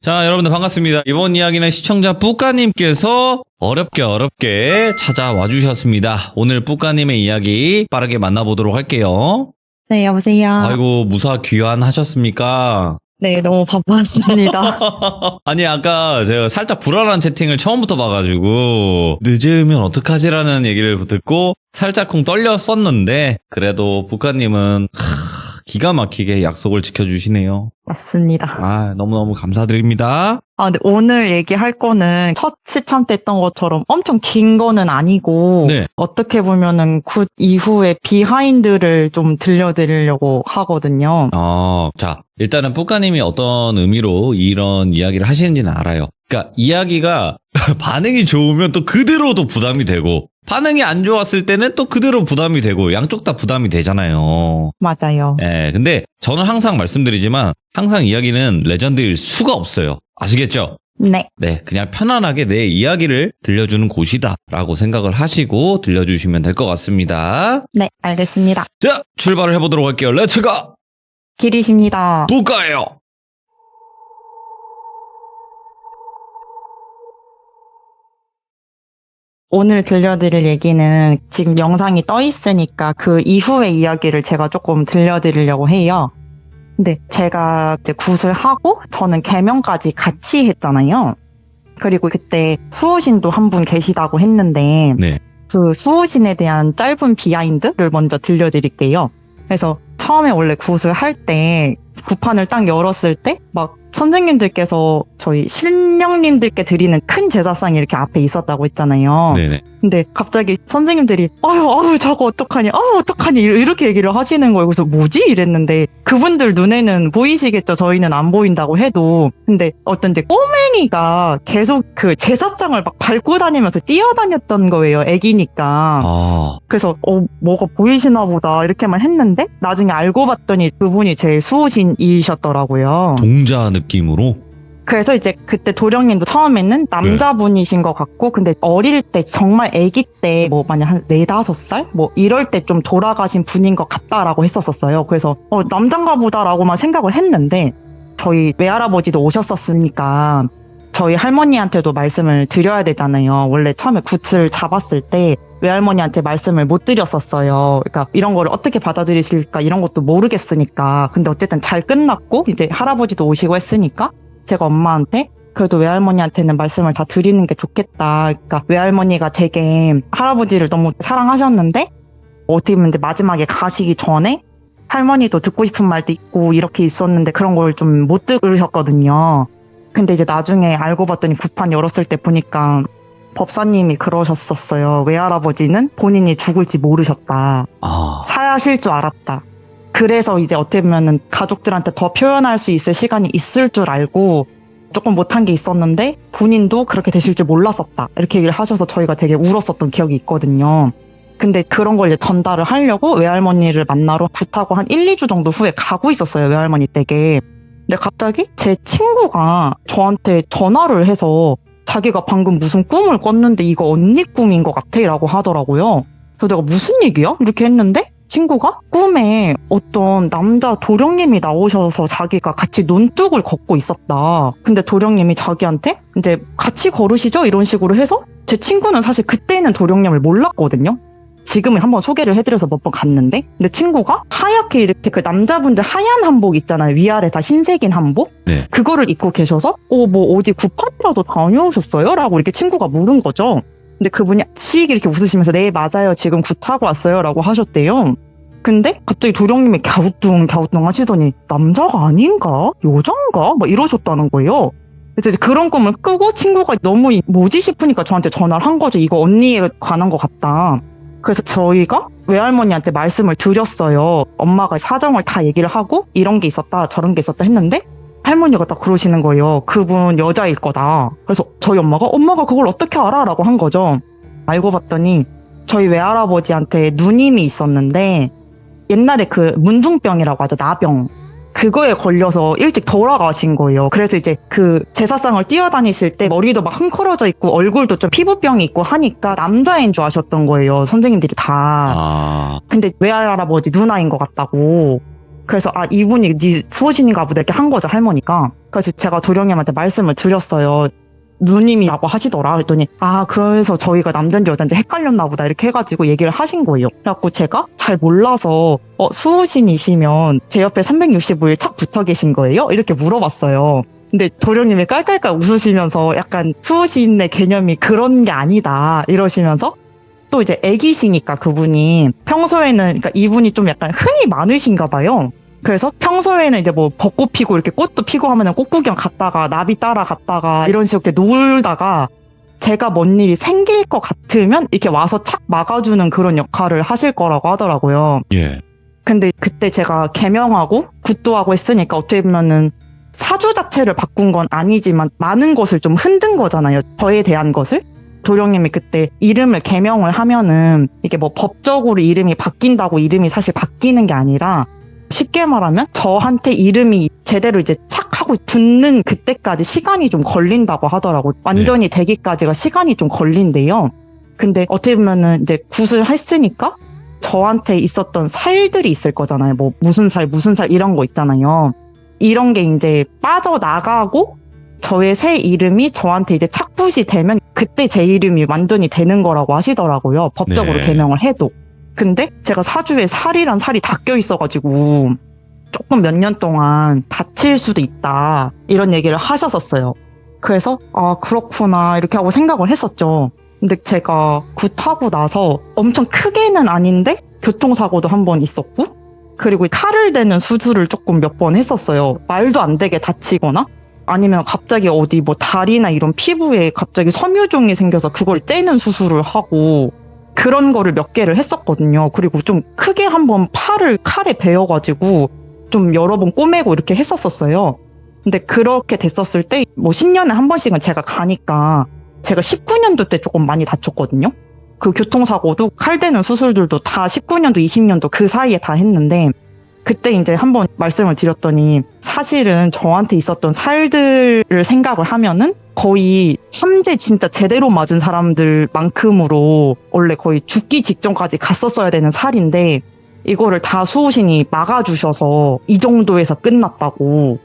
자, 여러분들 반갑습니다. 이번 이야기는 시청자 뿌까님께서 어렵게 찾아와 주셨습니다. 오늘 뿌까님의 이야기 빠르게 만나보도록 할게요. 네, 여보세요. 아이고, 무사 귀환하셨습니까? 네, 너무 바빴습니다. 아니, 아까 제가 살짝 불안한 채팅을 처음부터 봐가지고 늦으면 어떡하지라는 얘기를 듣고 살짝쿵 떨렸었는데 그래도 뿌까님은 기가 막히게 약속을 지켜주시네요. 맞습니다. 아, 너무너무 감사드립니다. 근데 오늘 얘기할 거는 첫 시참 때 했던 것처럼 엄청 긴 거는 아니고 네. 어떻게 보면은 굿 이후의 비하인드를 좀 들려드리려고 하거든요. 자, 일단은 뿌까님이 어떤 의미로 이런 이야기를 하시는지는 알아요. 그러니까 이야기가 반응이 좋으면 또 그대로도 부담이 되고 반응이 안 좋았을 때는 또 그대로 부담이 되고 양쪽 다 부담이 되잖아요. 맞아요. 예, 근데 저는 항상 말씀드리지만 항상 이야기는 레전드일 수가 없어요. 아시겠죠? 네. 네, 그냥 편안하게 내 이야기를 들려주는 곳이다 라고 생각을 하시고 들려주시면 될 것 같습니다. 네, 알겠습니다. 자, 출발을 해보도록 할게요. 렛츠가! 기리십니다. 뿌까예요! 오늘 들려드릴 얘기는 지금 영상이 떠 있으니까 그 이후의 이야기를 제가 조금 들려드리려고 해요. 근데 제가 이제 굿을 하고 저는 개명까지 같이 했잖아요. 그리고 그때 수호신도 한 분 계시다고 했는데 네. 그 수호신에 대한 짧은 비하인드를 먼저 들려드릴게요. 그래서 처음에 원래 굿을 할 때 굿판을 딱 열었을 때 막 선생님들께서 저희 신령님들께 드리는 큰 제사상이 이렇게 앞에 있었다고 했잖아요. 네네. 근데 갑자기 선생님들이 아유 저거 어떡하니 이렇게 얘기를 하시는 거예요. 그래서 뭐지 이랬는데 그분들 눈에는 보이시겠죠. 저희는 안 보인다고 해도. 근데 어떤 이제 꼬맹이가 계속 그 제사상을 막 밟고 다니면서 뛰어다녔던 거예요. 애기니까. 그래서 뭐가 보이시나 보다 이렇게만 했는데 나중에 알고 봤더니 그분이 제 수호신이셨더라고요. 동자 느낌으로? 그래서 이제 그때 도령님도 처음에는 남자분이신 것 같고 근데 어릴 때 정말 아기 때 뭐 만약 한 4-5살? 뭐 이럴 때 좀 돌아가신 분인 것 같다라고 했었어요. 그래서 남잔가 보다라고만 생각을 했는데 저희 외할아버지도 오셨었으니까 저희 할머니한테도 말씀을 드려야 되잖아요. 원래 처음에 굿을 잡았을 때 외할머니한테 말씀을 못 드렸었어요. 그러니까 이런 거를 어떻게 받아들이실까 이런 것도 모르겠으니까. 근데 어쨌든 잘 끝났고 이제 할아버지도 오시고 했으니까 제가 엄마한테 그래도 외할머니한테는 말씀을 다 드리는 게 좋겠다. 그러니까 외할머니가 되게 할아버지를 너무 사랑하셨는데 어떻게 보면 이제 마지막에 가시기 전에 할머니도 듣고 싶은 말도 있고 이렇게 있었는데 그런 걸 좀 못 들으셨거든요. 근데 이제 나중에 알고 봤더니 굿판 열었을 때 보니까 법사님이 그러셨었어요. 외할아버지는 본인이 죽을지 모르셨다. 사야실 줄 알았다. 그래서 이제 어떻게 보면은 가족들한테 더 표현할 수 있을 시간이 있을 줄 알고 조금 못한 게 있었는데 본인도 그렇게 되실 줄 몰랐었다. 이렇게 얘기를 하셔서 저희가 되게 울었었던 기억이 있거든요. 근데 그런 걸 이제 전달을 하려고 외할머니를 만나러 굿하고 한 1-2주 정도 후에 가고 있었어요. 외할머니 댁에. 근데 갑자기 제 친구가 저한테 전화를 해서 자기가 방금 무슨 꿈을 꿨는데 이거 언니 꿈인 것 같아 라고 하더라고요. 그래서 내가 무슨 얘기야? 이렇게 했는데 친구가 꿈에 어떤 남자 도령님이 나오셔서 자기가 같이 논뚝을 걷고 있었다. 근데 도령님이 자기한테 이제 같이 걸으시죠? 이런 식으로 해서 제 친구는 사실 그때는 도령님을 몰랐거든요. 지금은 한번 소개를 해드려서 몇 번 갔는데 근데 친구가 하얗게 이렇게 그 남자분들 하얀 한복 있잖아요. 위아래 다 흰색인 한복? 네. 그거를 입고 계셔서 뭐 어디 굿판이라도 다녀오셨어요? 라고 이렇게 친구가 물은 거죠. 근데 그분이 씩 이렇게 웃으시면서 네 맞아요 지금 굿하고 왔어요 라고 하셨대요. 근데 갑자기 도령님이 갸우뚱 하시더니 남자가 아닌가? 여잔가? 막 이러셨다는 거예요. 그래서 이제 그런 꿈을 꾸고 친구가 너무 뭐지 싶으니까 저한테 전화를 한 거죠. 이거 언니에 관한 것 같다. 그래서 저희가 외할머니한테 말씀을 드렸어요. 엄마가 사정을 다 얘기를 하고 이런 게 있었다 저런 게 있었다 했는데 할머니가 딱 그러시는 거예요. 그분 여자일 거다. 그래서 저희 엄마가 그걸 어떻게 알아? 라고 한 거죠. 알고 봤더니 저희 외할아버지한테 누님이 있었는데 옛날에 그 문둥병이라고 하죠. 나병. 그거에 걸려서 일찍 돌아가신 거예요. 그래서 이제 그 제사상을 뛰어다니실 때 머리도 막 흥커러져 있고 얼굴도 좀 피부병이 있고 하니까 남자인 줄 아셨던 거예요. 선생님들이 다. 근데 외할아버지 누나인 것 같다고. 그래서 이분이 네 수호신인가 보다 이렇게 한 거죠, 할머니가. 그래서 제가 도령님한테 말씀을 드렸어요. 누님이라고 하시더라. 그랬더니 그래서 저희가 남자인지 여자인지 헷갈렸나 보다 이렇게 해가지고 얘기를 하신 거예요. 그래갖고 제가 잘 몰라서 수호신이시면 제 옆에 365일 착 붙어 계신 거예요? 이렇게 물어봤어요. 근데 도령님이 깔깔깔 웃으시면서 약간 수호신의 개념이 그런 게 아니다 이러시면서 또 이제 애기시니까 그분이 평소에는 그러니까 이분이 좀 약간 흥이 많으신가 봐요. 그래서 평소에는 이제 뭐 벚꽃 피고 이렇게 꽃도 피고 하면은 꽃 구경 갔다가 나비 따라갔다가 이런 식으로 이렇게 놀다가 제가 뭔 일이 생길 것 같으면 이렇게 와서 착 막아주는 그런 역할을 하실 거라고 하더라고요. 예. 근데 그때 제가 개명하고 굿도하고 했으니까 어떻게 보면은 사주 자체를 바꾼 건 아니지만 많은 것을 좀 흔든 거잖아요. 저에 대한 것을. 도령님이 그때 이름을 개명을 하면은 이게 뭐 법적으로 이름이 바뀐다고 이름이 사실 바뀌는 게 아니라 쉽게 말하면 저한테 이름이 제대로 이제 착 하고 붙는 그때까지 시간이 좀 걸린다고 하더라고요. 완전히 되기까지가 시간이 좀 걸린대요. 근데 어떻게 보면은 이제 굿을 했으니까 저한테 있었던 살들이 있을 거잖아요. 뭐 무슨 살 이런 거 있잖아요. 이런 게 이제 빠져나가고 저의 새 이름이 저한테 이제 착붙이 되면 그때 제 이름이 완전히 되는 거라고 하시더라고요. 법적으로 개명을 해도. 근데 제가 사주에 살이란 살이 다 껴있어가지고 조금 몇 년 동안 다칠 수도 있다 이런 얘기를 하셨었어요. 그래서 그렇구나 이렇게 하고 생각을 했었죠. 근데 제가 굿하고 나서 엄청 크게는 아닌데 교통사고도 한 번 있었고 그리고 칼을 대는 수술을 조금 몇 번 했었어요. 말도 안 되게 다치거나 아니면 갑자기 어디 뭐 다리나 이런 피부에 갑자기 섬유종이 생겨서 그걸 째는 수술을 하고 그런 거를 몇 개를 했었거든요. 그리고 좀 크게 한번 팔을 칼에 베어가지고 좀 여러 번 꼬매고 이렇게 했었어요. 근데 그렇게 됐었을 때 뭐 10년에 한 번씩은 제가 가니까 제가 19년도 때 조금 많이 다쳤거든요. 그 교통사고도 칼 대는 수술들도 다 19년도, 20년도 그 사이에 다 했는데 그때 이제 한번 말씀을 드렸더니 사실은 저한테 있었던 살들을 생각을 하면은 거의 삼재 진짜 제대로 맞은 사람들만큼으로 원래 거의 죽기 직전까지 갔었어야 되는 살인데 이거를 다 수호신이 막아주셔서 이 정도에서 끝났다고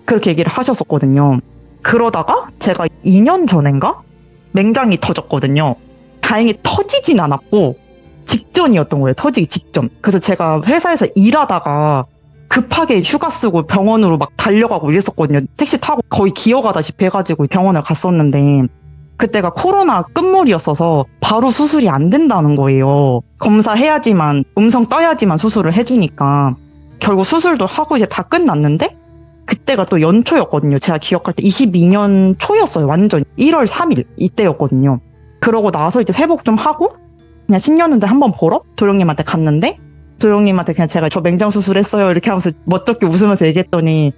그렇게 얘기를 하셨었거든요. 그러다가 제가 2년 전인가? 맹장이 터졌거든요. 다행히 터지진 않았고 직전이었던 거예요. 터지기 직전. 그래서 제가 회사에서 일하다가 급하게 휴가 쓰고 병원으로 막 달려가고 이랬었거든요. 택시 타고 거의 기어가다시피 해가지고 병원을 갔었는데 그때가 코로나 끝물이었어서 바로 수술이 안 된다는 거예요. 검사해야지만 음성 떠야지만 수술을 해주니까 결국 수술도 하고 이제 다 끝났는데 그때가 또 연초였거든요. 제가 기억할 때 22년 초였어요. 완전 1월 3일 이때였거든요. 그러고 나서 이제 회복 좀 하고 그냥 신년운대 한번 보러 도령님한테 갔는데 도령님한테 그냥 제가 저 맹장 수술했어요 이렇게 하면서 멋쩍게 웃으면서 얘기했더니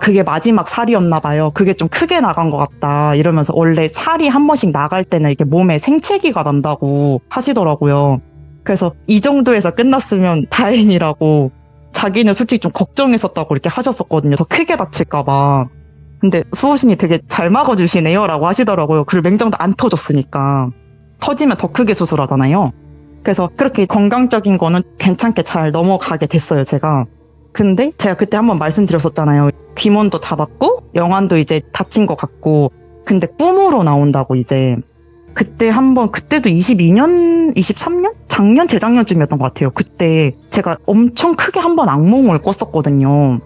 그게 마지막 살이었나 봐요. 그게 좀 크게 나간 것 같다 이러면서 원래 살이 한 번씩 나갈 때는 이렇게 몸에 생채기가 난다고 하시더라고요. 그래서 이 정도에서 끝났으면 다행이라고 자기는 솔직히 좀 걱정했었다고 이렇게 하셨었거든요. 더 크게 다칠까 봐. 근데 수호신이 되게 잘 막아주시네요 라고 하시더라고요. 그리고 맹장도 안 터졌으니까. 터지면 더 크게 수술하잖아요. 그래서 그렇게 건강적인 거는 괜찮게 잘 넘어가게 됐어요, 제가. 근데 제가 그때 한번 말씀드렸었잖아요. 귀문도 닫았고 영안도 이제 다친 것 같고 근데 꿈으로 나온다고 이제. 그때 한번 그때도 22년, 23년? 작년, 재작년쯤이었던 것 같아요. 그때 제가 엄청 크게 한번 악몽을 꿨었거든요.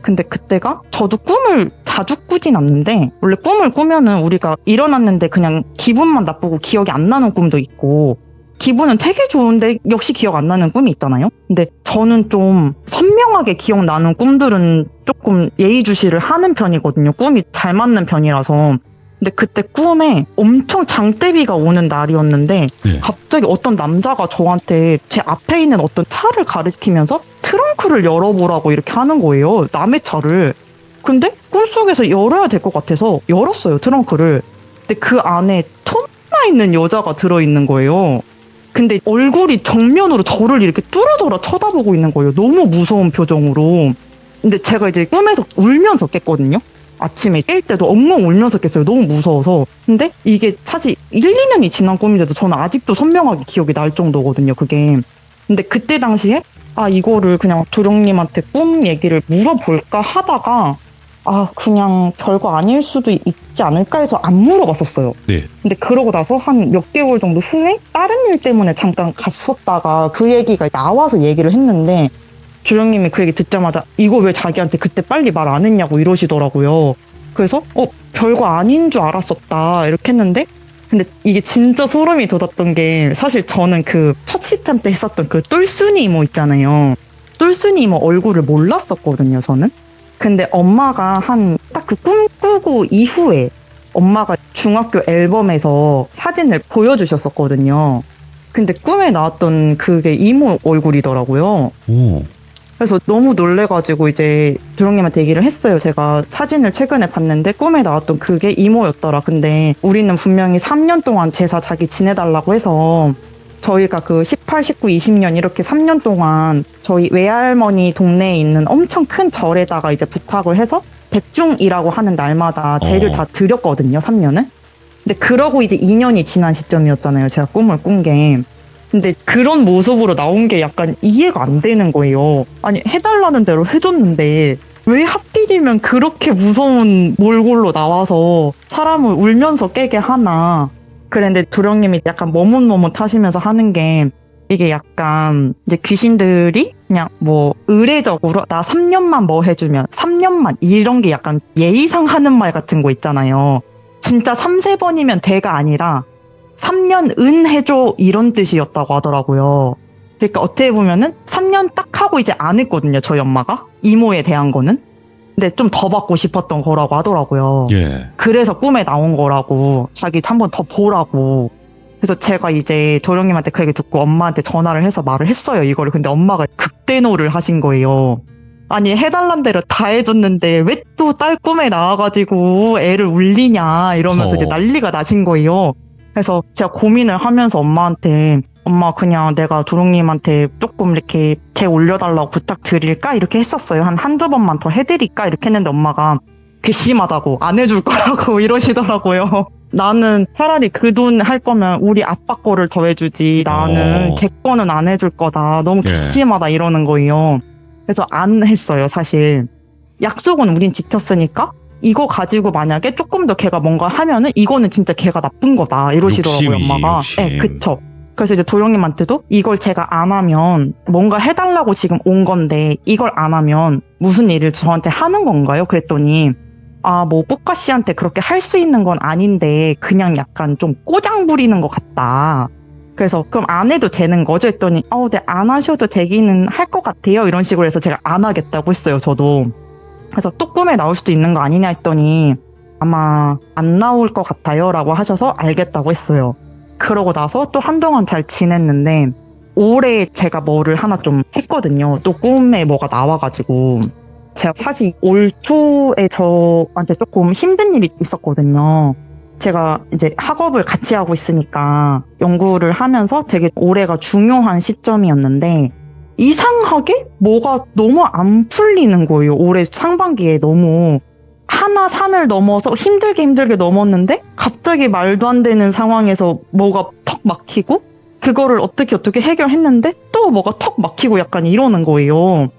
근데 그때가 저도 꿈을 자주 꾸진 않는데 원래 꿈을 꾸면은 우리가 일어났는데 그냥 기분만 나쁘고 기억이 안 나는 꿈도 있고 기분은 되게 좋은데 역시 기억 안 나는 꿈이 있잖아요. 근데 저는 좀 선명하게 기억나는 꿈들은 조금 예의주시를 하는 편이거든요. 꿈이 잘 맞는 편이라서. 근데 그때 꿈에 엄청 장대비가 오는 날이었는데 갑자기 어떤 남자가 저한테 제 앞에 있는 어떤 차를 가리키면서 트렁크를 열어보라고 이렇게 하는 거예요. 남의 차를. 근데 꿈속에서 열어야 될 것 같아서 열었어요, 트렁크를. 근데 그 안에 톰나 있는 여자가 들어있는 거예요. 근데 얼굴이 정면으로 저를 이렇게 뚫어져라 쳐다보고 있는 거예요. 너무 무서운 표정으로. 근데 제가 이제 꿈에서 울면서 깼거든요. 아침에 깰 때도 엉엉 울면서 깼어요. 너무 무서워서. 근데 이게 사실 1, 2년이 지난 꿈인데도 저는 아직도 선명하게 기억이 날 정도거든요, 그게. 근데 그때 당시에 이거를 그냥 도령님한테 꿈 얘기를 물어볼까 하다가 그냥 별거 아닐 수도 있지 않을까 해서 안 물어봤었어요. 네. 근데 그러고 나서 한 몇 개월 정도 후에 다른 일 때문에 잠깐 갔었다가 그 얘기가 나와서 얘기를 했는데 도령님이 그 얘기 듣자마자 이거 왜 자기한테 그때 빨리 말 안 했냐고 이러시더라고요. 그래서 별거 아닌 줄 알았었다 이렇게 했는데 근데 이게 진짜 소름이 돋았던 게 사실 저는 그 첫 시점 때 했었던 그 똘순이 이모 있잖아요. 똘순이 이모 얼굴을 몰랐었거든요, 저는. 근데 엄마가 한 딱 그 꿈 꾸고 이후에 엄마가 중학교 앨범에서 사진을 보여주셨었거든요. 근데 꿈에 나왔던 그게 이모 얼굴이더라고요. 오. 그래서 너무 놀래가지고 이제 도령님한테 얘기를 했어요. 제가 사진을 최근에 봤는데 꿈에 나왔던 그게 이모였더라. 근데 우리는 분명히 3년 동안 제사 자기 지내달라고 해서 저희가 그 18, 19, 20년 이렇게 3년 동안 저희 외할머니 동네에 있는 엄청 큰 절에다가 이제 부탁을 해서 백중이라고 하는 날마다 제를 다 드렸거든요, 3년을. 근데 그러고 이제 2년이 지난 시점이었잖아요. 제가 꿈을 꾼 게. 근데 그런 모습으로 나온 게 약간 이해가 안 되는 거예요. 아니, 해달라는 대로 해줬는데 왜 하필이면 그렇게 무서운 몰골로 나와서 사람을 울면서 깨게 하나. 그런데 도령님이 약간 머뭇머뭇하시면서 하는 게 이게 약간 이제 귀신들이 그냥 뭐 의례적으로 나 3년만 뭐 해주면 3년만 이런 게 약간 예의상 하는 말 같은 거 있잖아요. 진짜 3, 4번이면 돼가 아니라 3년 은 해줘 이런 뜻이었다고 하더라고요. 그러니까 어떻게 보면은 3년 딱 하고 이제 안 했거든요, 저희 엄마가. 이모에 대한 거는. 근데 좀 더 받고 싶었던 거라고 하더라고요. 예. 그래서 꿈에 나온 거라고. 자기 한 번 더 보라고. 그래서 제가 이제 도령님한테 그 얘기 듣고 엄마한테 전화를 해서 말을 했어요, 이거를. 근데 엄마가 극대노를 하신 거예요. 아니, 해달란 대로 다 해줬는데 왜 또 딸 꿈에 나와가지고 애를 울리냐 이러면서 이제 난리가 나신 거예요. 그래서 제가 고민을 하면서 엄마한테 엄마 그냥 내가 도령님한테 조금 이렇게 제 올려달라고 부탁드릴까? 이렇게 했었어요. 한두 번만 더 해드릴까? 이렇게 했는데 엄마가 괘씸하다고 안 해줄 거라고 이러시더라고요. 나는 차라리 그 돈 할 거면 우리 아빠 거를 더 해주지. 나는 걔 거는 안 해줄 거다. 너무 괘씸하다 이러는 거예요. 그래서 안 했어요, 사실. 약속은 우린 지켰으니까 이거 가지고 만약에 조금 더 걔가 뭔가 하면은 이거는 진짜 걔가 나쁜 거다 이러시더라고요, 욕심이지, 엄마가. 욕심. 네, 그쵸. 그래서 이제 도령님한테도 이걸 제가 안 하면 뭔가 해달라고 지금 온 건데 이걸 안 하면 무슨 일을 저한테 하는 건가요? 그랬더니 뭐 뿌까 씨한테 그렇게 할 수 있는 건 아닌데 그냥 약간 좀 꼬장 부리는 것 같다. 그래서 그럼 안 해도 되는 거죠? 했더니 네, 안 하셔도 되기는 할 것 같아요. 이런 식으로 해서 제가 안 하겠다고 했어요, 저도. 그래서 또 꿈에 나올 수도 있는 거 아니냐 했더니 아마 안 나올 것 같아요 라고 하셔서 알겠다고 했어요. 그러고 나서 또 한동안 잘 지냈는데 올해 제가 뭐를 하나 좀 했거든요. 또 꿈에 뭐가 나와가지고 제가 사실 올 초에 저한테 조금 힘든 일이 있었거든요. 제가 이제 학업을 같이 하고 있으니까 연구를 하면서 되게 올해가 중요한 시점이었는데 이상하게 뭐가 너무 안 풀리는 거예요. 올해 상반기에 너무 하나 산을 넘어서 힘들게 넘었는데 갑자기 말도 안 되는 상황에서 뭐가 턱 막히고 그거를 어떻게 해결했는데 또 뭐가 턱 막히고 약간 이러는 거예요.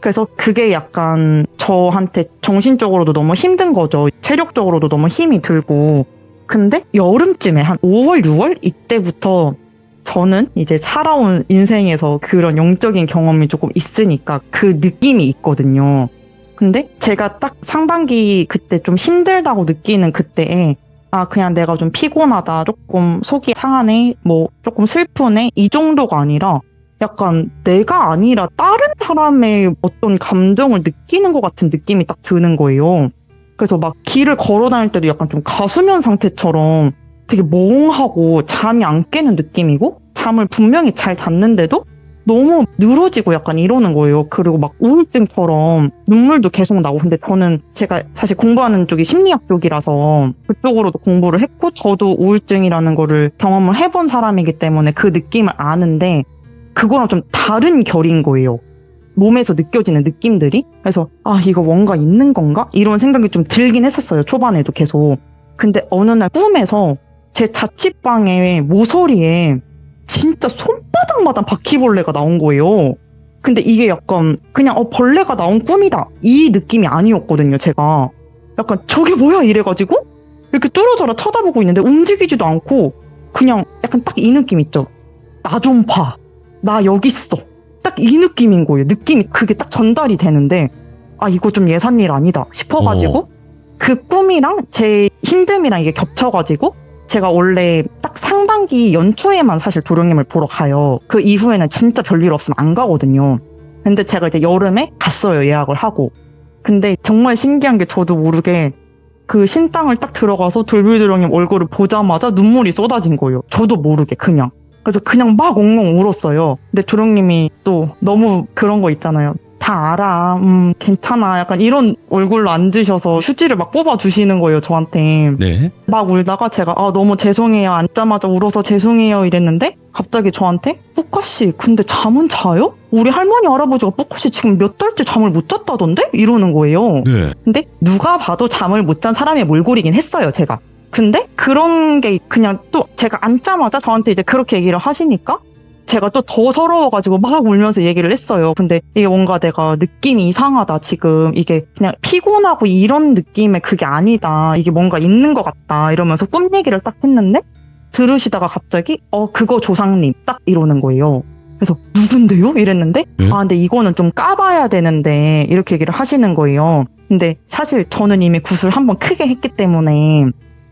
그래서 그게 약간 저한테 정신적으로도 너무 힘든 거죠. 체력적으로도 너무 힘이 들고. 근데 여름쯤에 한 5월, 6월 이때부터 저는 이제 살아온 인생에서 그런 영적인 경험이 조금 있으니까 그 느낌이 있거든요. 근데 제가 딱 상반기 그때 좀 힘들다고 느끼는 그때에 그냥 내가 좀 피곤하다, 조금 속이 상하네, 뭐 조금 슬프네 이 정도가 아니라 약간 내가 아니라 다른 사람의 어떤 감정을 느끼는 것 같은 느낌이 딱 드는 거예요. 그래서 막 길을 걸어 다닐 때도 약간 좀 가수면 상태처럼 되게 멍하고 잠이 안 깨는 느낌이고 잠을 분명히 잘 잤는데도 너무 늘어지고 약간 이러는 거예요. 그리고 막 우울증처럼 눈물도 계속 나고. 근데 저는 제가 사실 공부하는 쪽이 심리학 쪽이라서 그쪽으로도 공부를 했고 저도 우울증이라는 거를 경험을 해본 사람이기 때문에 그 느낌을 아는데 그거랑 좀 다른 결인 거예요. 몸에서 느껴지는 느낌들이. 그래서 이거 뭔가 있는 건가? 이런 생각이 좀 들긴 했었어요. 초반에도 계속. 근데 어느 날 꿈에서 제 자취방의 모서리에 진짜 손바닥마다 바퀴벌레가 나온 거예요. 근데 이게 약간 그냥 벌레가 나온 꿈이다 이 느낌이 아니었거든요. 제가 약간 저게 뭐야 이래가지고 이렇게 뚫어져라 쳐다보고 있는데 움직이지도 않고 그냥 약간 딱 이 느낌 있죠. 나 좀 봐. 나 여기 있어. 딱 이 느낌인 거예요. 느낌이 그게 딱 전달이 되는데 아 이거 좀 예산일 아니다 싶어가지고 그 꿈이랑 제 힘듦이랑 이게 겹쳐가지고 제가 원래 딱 상반기 연초에만 사실 도령님을 보러 가요. 그 이후에는 진짜 별일 없으면 안 가거든요. 근데 제가 이제 여름에 갔어요. 예약을 하고. 근데 정말 신기한 게 저도 모르게 그 신당을 딱 들어가서 돌빌도령님 얼굴을 보자마자 눈물이 쏟아진 거예요. 저도 모르게 그냥. 그래서 그냥 막 엉엉 울었어요. 근데 도령님이 또 너무 그런 거 있잖아요. 다 알아. 괜찮아. 약간 이런 얼굴로 앉으셔서 휴지를 막 뽑아주시는 거예요, 저한테. 네. 막 울다가 제가 너무 죄송해요. 앉자마자 울어서 죄송해요. 이랬는데 갑자기 저한테 뿌까씨 근데 잠은 자요? 우리 할머니 할아버지가 뿌까씨 지금 몇 달째 잠을 못 잤다던데? 이러는 거예요. 네. 근데 누가 봐도 잠을 못 잔 사람의 몰골이긴 했어요, 제가. 근데 그런 게 그냥 또 제가 앉자마자 저한테 이제 그렇게 얘기를 하시니까 제가 또 더 서러워가지고 막 울면서 얘기를 했어요. 근데 이게 뭔가 내가 느낌이 이상하다, 지금. 이게 그냥 피곤하고 이런 느낌의 그게 아니다. 이게 뭔가 있는 것 같다. 이러면서 꿈 얘기를 딱 했는데 들으시다가 갑자기 그거 조상님 딱 이러는 거예요. 그래서 누군데요? 이랬는데 근데 이거는 좀 까봐야 되는데 이렇게 얘기를 하시는 거예요. 근데 사실 저는 이미 굿을 한번 크게 했기 때문에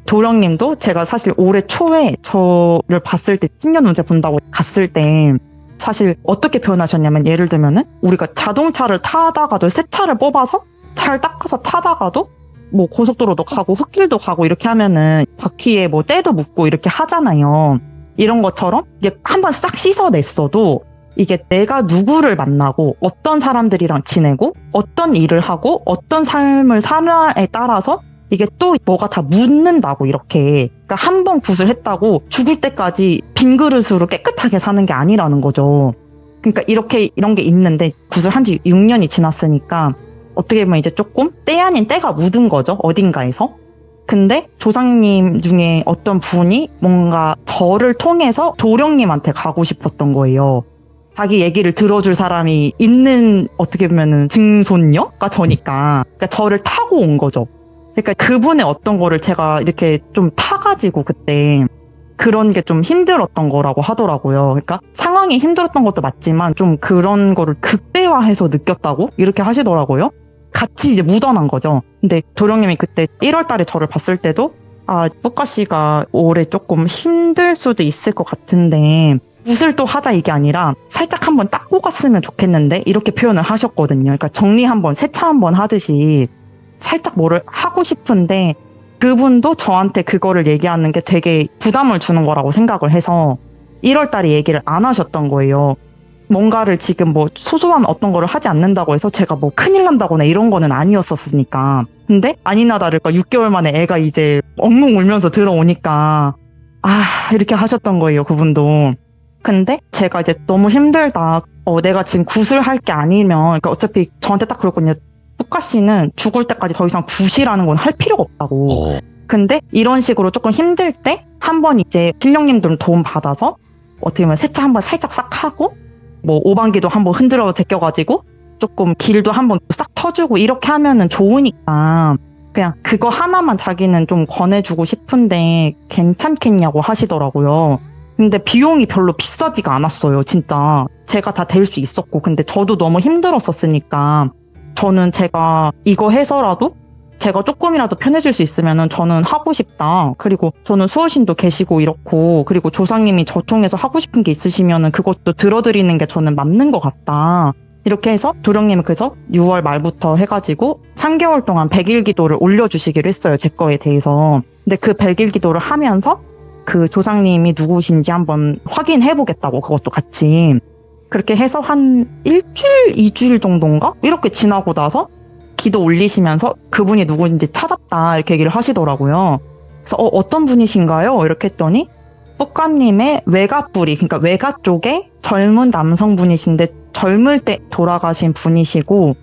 도령님도 제가 사실 올해 초에 저를 봤을 때 신년 운세 본다고 갔을 때 사실 어떻게 표현하셨냐면 예를 들면은 우리가 자동차를 타다가도 새 차를 뽑아서 잘 닦아서 타다가도 뭐 고속도로도 가고 흙길도 가고 이렇게 하면은 바퀴에 뭐 때도 묻고 이렇게 하잖아요. 이런 것처럼 이게 한번 싹 씻어냈어도 이게 내가 누구를 만나고 어떤 사람들이랑 지내고 어떤 일을 하고 어떤 삶을 사냐에 따라서 이게 또 뭐가 다 묻는다고 이렇게. 그러니까 한 번 굿을 했다고 죽을 때까지 빈 그릇으로 깨끗하게 사는 게 아니라는 거죠. 그러니까 이런 게 있는데 굿을 한 지 6년이 지났으니까 어떻게 보면 이제 조금 때 아닌 때가 묻은 거죠. 어딘가에서. 근데 조상님 중에 어떤 분이 뭔가 저를 통해서 도령님한테 가고 싶었던 거예요. 자기 얘기를 들어줄 사람이 있는 어떻게 보면은 증손녀가 저니까. 그러니까 저를 타고 온 거죠. 그러니까 그분의 어떤 거를 제가 이렇게 좀 타가지고 그때 그런 게 좀 힘들었던 거라고 하더라고요. 그러니까 상황이 힘들었던 것도 맞지만 좀 그런 거를 극대화해서 느꼈다고 이렇게 하시더라고요. 같이 이제 묻어난 거죠. 근데 도령님이 그때 1월 달에 저를 봤을 때도 뿌까 씨가 올해 조금 힘들 수도 있을 것 같은데 굿을 또 하자 이게 아니라 살짝 한번 닦고 갔으면 좋겠는데 이렇게 표현을 하셨거든요. 그러니까 정리 한번 세차 한번 하듯이 살짝 뭐를 하고 싶은데 그분도 저한테 그거를 얘기하는 게 되게 부담을 주는 거라고 생각을 해서 1월 달에 얘기를 안 하셨던 거예요. 뭔가를 지금 뭐 소소한 어떤 거를 하지 않는다고 해서 제가 뭐 큰일 난다거나 이런 거는 아니었었으니까. 근데 아니나 다를까 6개월 만에 애가 이제 엉엉 울면서 들어오니까 이렇게 하셨던 거예요, 그분도. 근데 제가 이제 너무 힘들다. 내가 지금 굿을 할 게 아니면 그러니까 어차피 저한테 딱 그랬거든요. 뿌까 씨는 죽을 때까지 더 이상 굿이라는 건 할 필요가 없다고. 근데 이런 식으로 조금 힘들 때 한번 이제 신령님들 도움 받아서 어떻게 보면 세차 한번 살짝 싹 하고 뭐 오반기도 한번 흔들어 제껴가지고 조금 길도 한번 싹 터주고 이렇게 하면은 좋으니까 그냥 그거 하나만 자기는 좀 권해주고 싶은데 괜찮겠냐고 하시더라고요. 근데 비용이 별로 비싸지가 않았어요, 진짜. 제가 다 될 수 있었고. 근데 저도 너무 힘들었었으니까 저는 제가 이거 해서라도 제가 조금이라도 편해질 수 있으면은 저는 하고 싶다. 그리고 저는 수호신도 계시고 이렇고 그리고 조상님이 저 통해서 하고 싶은 게 있으시면은 그것도 들어드리는 게 저는 맞는 것 같다. 이렇게 해서 도령님이 그래서 6월 말부터 해가지고 3개월 동안 100일 기도를 올려주시기로 했어요. 제 거에 대해서. 근데 그 100일 기도를 하면서 그 조상님이 누구신지 한번 확인해보겠다고 그것도 같이. 그렇게 해서 한 1주일, 2주일 정도인가? 이렇게 지나고 나서 기도 올리시면서 그분이 누구인지 찾았다 이렇게 얘기를 하시더라고요. 그래서 어떤 분이신가요? 이렇게 했더니 뿌까님의 외가뿌리, 그러니까 외가 쪽에 젊은 남성분이신데 젊을 때 돌아가신 분이시고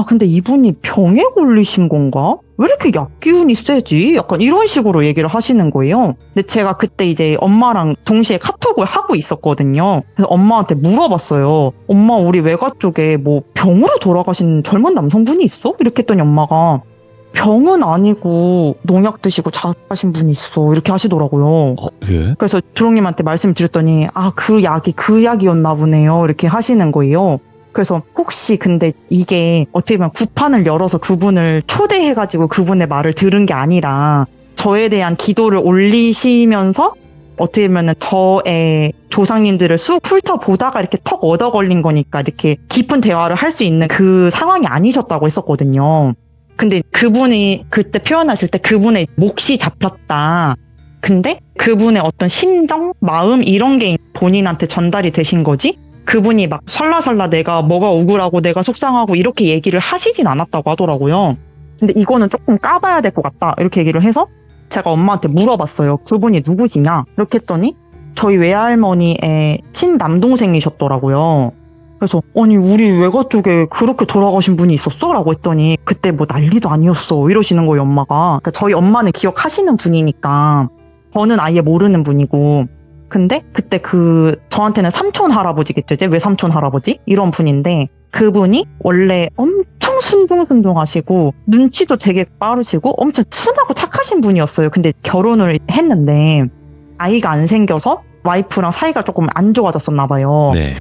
근데 이분이 병에 걸리신 건가? 왜 이렇게 약기운이 세지? 약간 이런 식으로 얘기를 하시는 거예요. 근데 제가 그때 이제 엄마랑 동시에 카톡을 하고 있었거든요. 그래서 엄마한테 물어봤어요. 엄마, 우리 외가 쪽에 뭐 병으로 돌아가신 젊은 남성분이 있어? 이렇게 했더니 엄마가 병은 아니고 농약 드시고 자살하신 분이 있어. 이렇게 하시더라고요. 예? 그래서 조롱님한테 말씀을 드렸더니 그 약이 그 약이었나 보네요. 이렇게 하시는 거예요. 그래서 혹시 근데 이게 어떻게 보면 구판을 열어서 그분을 초대해가지고 그분의 말을 들은 게 아니라 저에 대한 기도를 올리시면서 어떻게 보면 저의 조상님들을 쑥 훑어보다가 이렇게 턱 얻어 걸린 거니까 이렇게 깊은 대화를 할 수 있는 그 상황이 아니셨다고 했었거든요. 근데 그분이 그때 표현하실 때 그분의 몫이 잡혔다. 근데 그분의 어떤 심정, 마음 이런 게 본인한테 전달이 되신 거지? 그분이 막 설라설라 내가 뭐가 억울하고 내가 속상하고 이렇게 얘기를 하시진 않았다고 하더라고요. 근데 이거는 조금 까봐야 될 것 같다 이렇게 얘기를 해서 제가 엄마한테 물어봤어요. 그분이 누구시냐? 이렇게 했더니 저희 외할머니의 친남동생이셨더라고요. 그래서 아니 우리 외가 쪽에 그렇게 돌아가신 분이 있었어? 라고 했더니 그때 뭐 난리도 아니었어 이러시는 거예요 엄마가. 그러니까 저희 엄마는 기억하시는 분이니까 저는 아예 모르는 분이고 근데 그때 저한테는 삼촌 할아버지겠죠. 이제 외삼촌 할아버지? 이런 분인데 그분이 원래 엄청 순둥순둥하시고 눈치도 되게 빠르시고 엄청 순하고 착하신 분이었어요. 근데 결혼을 했는데 아이가 안 생겨서 와이프랑 사이가 조금 안 좋아졌었나 봐요. 네.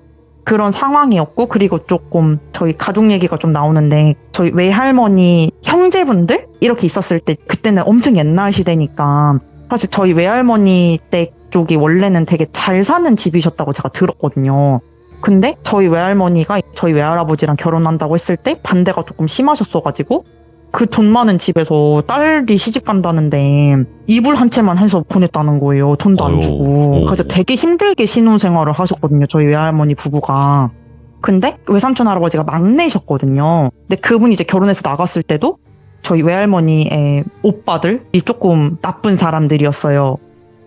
그런 상황이었고 그리고 조금 저희 가족 얘기가 좀 나오는데 저희 외할머니 형제분들 이렇게 있었을 때 그때는 엄청 옛날 시대니까 사실 저희 외할머니 댁 쪽이 원래는 되게 잘 사는 집이셨다고 제가 들었거든요. 근데 저희 외할머니가 저희 외할아버지랑 결혼한다고 했을 때 반대가 조금 심하셨어가지고 그 돈 많은 집에서 딸이 시집 간다는데 이불 한 채만 해서 보냈다는 거예요. 돈도 안 주고. 그래서 되게 힘들게 신혼생활을 하셨거든요. 저희 외할머니 부부가. 근데 외삼촌 할아버지가 막내셨거든요. 근데 그분이 이제 결혼해서 나갔을 때도 저희 외할머니의 오빠들이 조금 나쁜 사람들이었어요.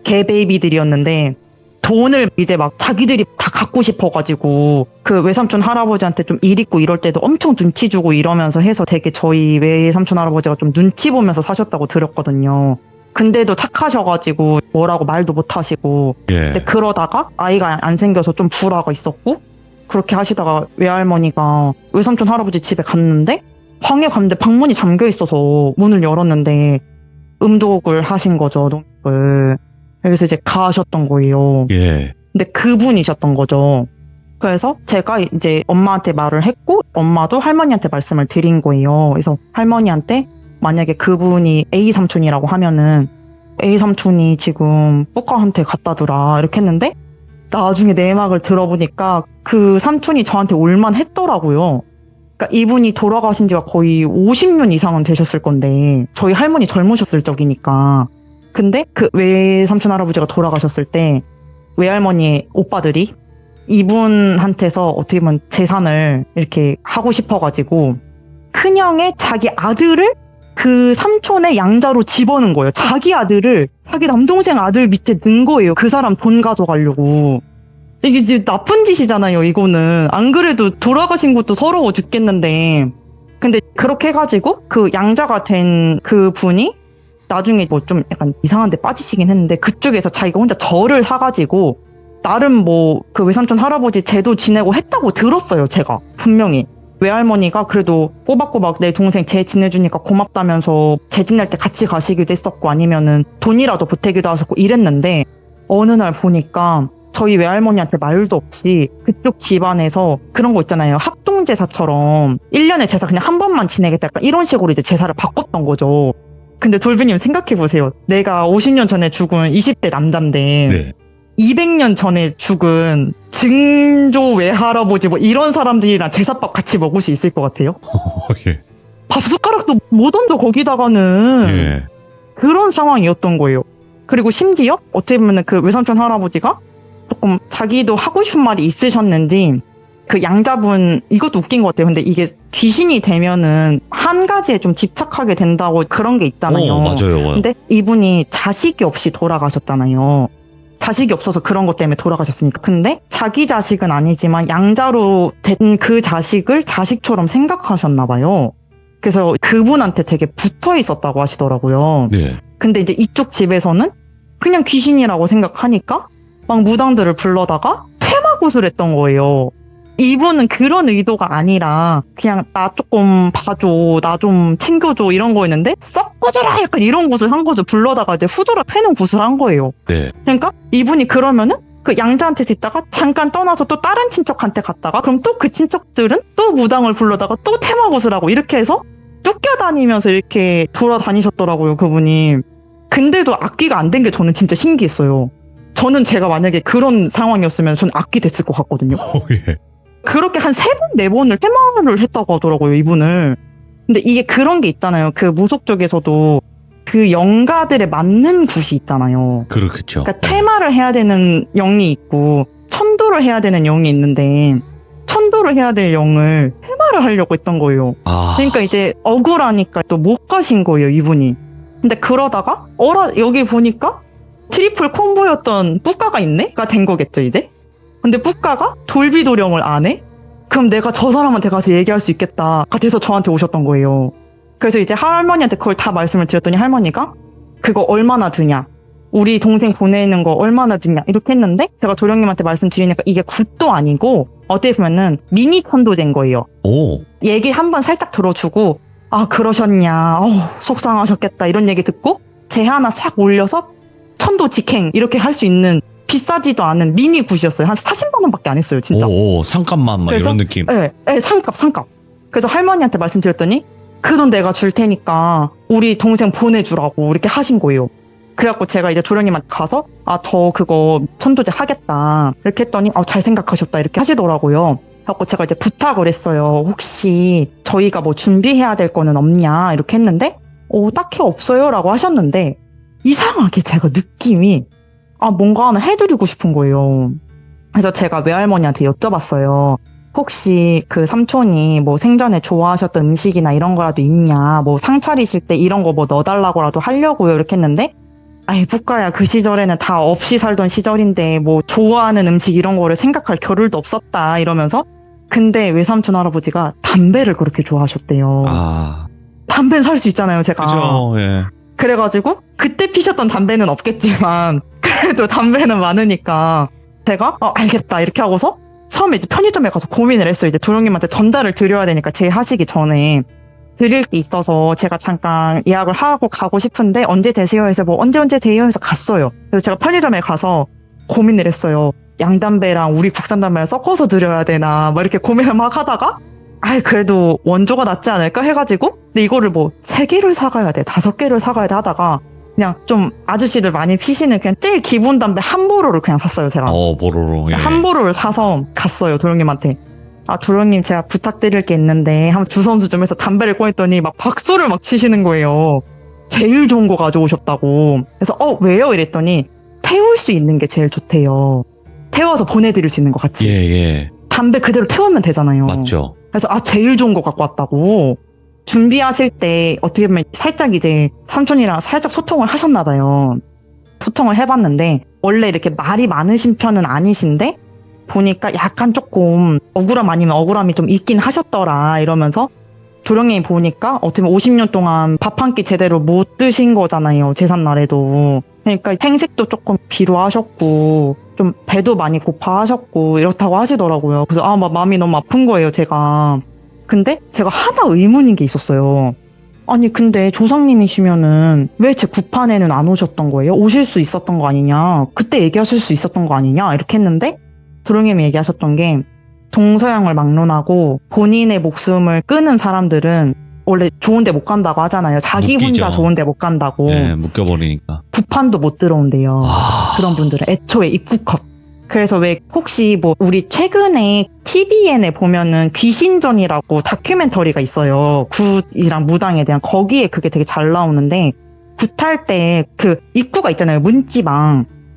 개베이비들이었는데 돈을 이제 막 자기들이 다 갖고 싶어가지고 그 외삼촌 할아버지한테 좀 일 있고 이럴 때도 엄청 눈치 주고 이러면서 해서 되게 저희 외삼촌 할아버지가 좀 눈치 보면서 사셨다고 들었거든요. 근데도 착하셔가지고 뭐라고 말도 못 하시고 예. 근데 그러다가 아이가 안 생겨서 좀 불화가 있었고 그렇게 하시다가 외할머니가 외삼촌 할아버지 집에 갔는데 방에 갔는데 방문이 잠겨 있어서 문을 열었는데 음독을 하신 거죠. 농약을. 그래서 이제 가셨던 거예요. 예. 근데 그분이셨던 거죠. 그래서 제가 이제 엄마한테 말을 했고 엄마도 할머니한테 말씀을 드린 거예요. 그래서 할머니한테 만약에 그분이 A 삼촌이라고 하면은 A 삼촌이 지금 뿌까한테 갔다더라 이렇게 했는데 나중에 내막을 들어보니까 그 삼촌이 저한테 올만 했더라고요. 그러니까 이분이 돌아가신 지가 거의 50년 이상은 되셨을 건데 저희 할머니 젊으셨을 적이니까 근데 그 외삼촌 할아버지가 돌아가셨을 때 외할머니의 오빠들이 이분한테서 어떻게 보면 재산을 이렇게 하고 싶어가지고 큰형의 자기 아들을 그 삼촌의 양자로 집어넣은 거예요. 자기 아들을 자기 남동생 아들 밑에 넣은 거예요. 그 사람 돈 가져가려고. 이게 이제 나쁜 짓이잖아요, 이거는. 안 그래도 돌아가신 것도 서러워 죽겠는데. 근데 그렇게 해가지고 그 양자가 된 그 분이 나중에 뭐 좀 약간 이상한 데 빠지시긴 했는데 그쪽에서 자기가 혼자 절을 사가지고 나름 뭐 그 외삼촌 할아버지 제도 지내고 했다고 들었어요, 제가. 분명히. 외할머니가 그래도 꼬박꼬박 내 동생 재 지내주니까 고맙다면서 재 지낼 때 같이 가시기도 했었고 아니면은 돈이라도 보태기도 하셨고 이랬는데 어느 날 보니까 저희 외할머니한테 말도 없이 그쪽 집안에서 그런 거 있잖아요. 합동제사처럼 1년에 제사 그냥 한 번만 지내겠다 약간 이런 식으로 이제 제사를 바꿨던 거죠. 근데 돌비님 생각해보세요. 내가 50년 전에 죽은 20대 남잔데 네. 200년 전에 죽은 증조 외할아버지 뭐 이런 사람들이랑 제사밥 같이 먹을 수 있을 것 같아요? 예. 밥 숟가락도 못 얹어 거기다가는. 예. 그런 상황이었던 거예요. 그리고 심지어 어떻게 보면 그 외삼촌 할아버지가 조금 자기도 하고 싶은 말이 있으셨는지 그 양자분 이것도 웃긴 것 같아요. 근데 이게 귀신이 되면은 한 가지에 좀 집착하게 된다고 그런 게 있잖아요. 맞아요. 근데 이분이 자식이 없이 돌아가셨잖아요. 자식이 없어서 그런 것 때문에 돌아가셨으니까. 근데 자기 자식은 아니지만 양자로 된 그 자식을 자식처럼 생각하셨나 봐요. 그래서 그분한테 되게 붙어 있었다고 하시더라고요. 네. 근데 이제 이쪽 집에서는 그냥 귀신이라고 생각하니까 막 무당들을 불러다가 퇴마굿을 했던 거예요. 이분은 그런 의도가 아니라 그냥 나 조금 봐줘, 나 좀 챙겨줘 이런 거였는데 썩 꺼져라 약간 이런 굿을 한 거죠. 불러다가 이제 후드를 패는 굿을 한 거예요. 네. 그러니까 이분이 그러면은 그 양자한테 있다가 잠깐 떠나서 또 다른 친척한테 갔다가 그럼 또 그 친척들은 또 무당을 불러다가 또 테마굿을 하고 이렇게 해서 쫓겨다니면서 이렇게 돌아다니셨더라고요, 그분이. 근데도 악기가 안 된 게 저는 진짜 신기했어요. 저는 제가 만약에 그런 상황이었으면 저는 악기 됐을 것 같거든요. 예. 그렇게 한 3번, 4번을 테마를 했다고 하더라고요, 이분을. 근데 이게 그런 게 있잖아요. 그 무속 쪽에서도 그 영가들에 맞는 굿이 있잖아요. 그렇겠죠. 그러니까 퇴마를 해야 되는 영이 있고 천도를 해야 되는 영이 있는데 천도를 해야 될 영을 퇴마를 하려고 했던 거예요. 아. 그러니까 이제 억울하니까 또 못 가신 거예요, 이분이. 근데 그러다가 여기 보니까 트리플 콤보였던 뿌까가 있네?가 된 거겠죠, 이제? 근데 뿌까가 돌비도령을 안 해? 그럼 내가 저 사람한테 가서 얘기할 수 있겠다. 돼서 저한테 오셨던 거예요. 그래서 이제 할머니한테 그걸 다 말씀을 드렸더니 할머니가 그거 얼마나 드냐? 우리 동생 보내는 거 얼마나 드냐? 이렇게 했는데 제가 도령님한테 말씀드리니까 이게 굿도 아니고 어떻게 보면은 미니 천도제인 거예요. 오. 얘기 한번 살짝 들어주고 아 그러셨냐? 속상하셨겠다 이런 얘기 듣고 제 하나 싹 올려서 천도 직행 이렇게 할 수 있는 비싸지도 않은 미니 굿이었어요. 한 40만 원밖에 안 했어요, 진짜. 오, 상값만 막 그래서, 이런 느낌. 네, 상값. 그래서 할머니한테 말씀드렸더니 그 돈 내가 줄 테니까 우리 동생 보내주라고 이렇게 하신 거예요. 그래갖고 제가 이제 도련님한테 가서 저 그거 천도제 하겠다 이렇게 했더니 잘 생각하셨다 이렇게 하시더라고요. 그래갖고 제가 이제 부탁을 했어요. 혹시 저희가 뭐 준비해야 될 거는 없냐 이렇게 했는데 딱히 없어요 라고 하셨는데 이상하게 제가 느낌이 뭔가 하나 해드리고 싶은 거예요. 그래서 제가 외할머니한테 여쭤봤어요. 혹시 그 삼촌이 뭐 생전에 좋아하셨던 음식이나 이런 거라도 있냐, 뭐 상 차리실 때 이런 거 뭐 넣어달라고라도 하려고요 이렇게 했는데 아이 북가야 그 시절에는 다 없이 살던 시절인데 뭐 좋아하는 음식 이런 거를 생각할 겨를도 없었다 이러면서 근데 외삼촌 할아버지가 담배를 그렇게 좋아하셨대요. 담배는 살 수 있잖아요 제가. 그죠. 예. 그래가지고 그때 피셨던 담배는 없겠지만 그래도 담배는 많으니까 제가 알겠다 이렇게 하고서 처음에 이제 편의점에 가서 고민을 했어요. 이제 도령님한테 전달을 드려야 되니까 제 하시기 전에 드릴 게 있어서 제가 잠깐 예약을 하고 가고 싶은데 언제 되세요 해서 뭐 언제 돼요 해서 갔어요. 그래서 제가 편의점에 가서 고민을 했어요. 양담배랑 우리 국산 담배랑 섞어서 드려야 되나 막 이렇게 고민을 막 하다가 그래도 원조가 낫지 않을까 해가지고 근데 이거를 뭐 3개를 사가야 돼 5개를 사가야 돼 하다가 그냥 좀 아저씨들 많이 피시는 그냥 제일 기본 담배 한 보로를 그냥 샀어요 제가. 보로로. 예. 한 보로를 사서 갔어요 도령님한테. 도령님 제가 부탁드릴 게 있는데 한번 주선수 좀 해서 담배를 꺼냈더니 막 박수를 막 치시는 거예요. 제일 좋은 거 가져오셨다고. 그래서 왜요? 이랬더니 태울 수 있는 게 제일 좋대요. 태워서 보내드릴 수 있는 거 같이. 예. 담배 그대로 태우면 되잖아요. 맞죠. 그래서 제일 좋은 거 갖고 왔다고. 준비하실 때 어떻게 보면 살짝 이제 삼촌이랑 살짝 소통을 하셨나 봐요. 소통을 해봤는데 원래 이렇게 말이 많으신 편은 아니신데 보니까 약간 조금 억울함 아니면 억울함이 좀 있긴 하셨더라 이러면서 도령님이 보니까 어떻게 보면 50년 동안 밥 한 끼 제대로 못 드신 거잖아요. 제삿날에도. 그러니까 행색도 조금 비루하셨고 좀 배도 많이 고파하셨고 이렇다고 하시더라고요. 그래서 막 마음이 너무 아픈 거예요 제가. 근데 제가 하나 의문인 게 있었어요. 아니 근데 조상님이시면은 왜 제 굿판에는 안 오셨던 거예요? 오실 수 있었던 거 아니냐? 그때 얘기하실 수 있었던 거 아니냐? 이렇게 했는데 도령님이 얘기하셨던 게 동서양을 막론하고 본인의 목숨을 끊은 사람들은 원래 좋은 데 못 간다고 하잖아요. 자기 묶이죠. 혼자 좋은 데 못 간다고. 예, 묶여버리니까. 굿판도 못 들어온대요. 그런 분들은 애초에 입국컵. 그래서 왜 혹시 뭐 우리 최근에 TVN에 보면은 귀신전이라고 다큐멘터리가 있어요. 굿이랑 무당에 대한 거기에 그게 되게 잘 나오는데 굿할 때 그 입구가 있잖아요.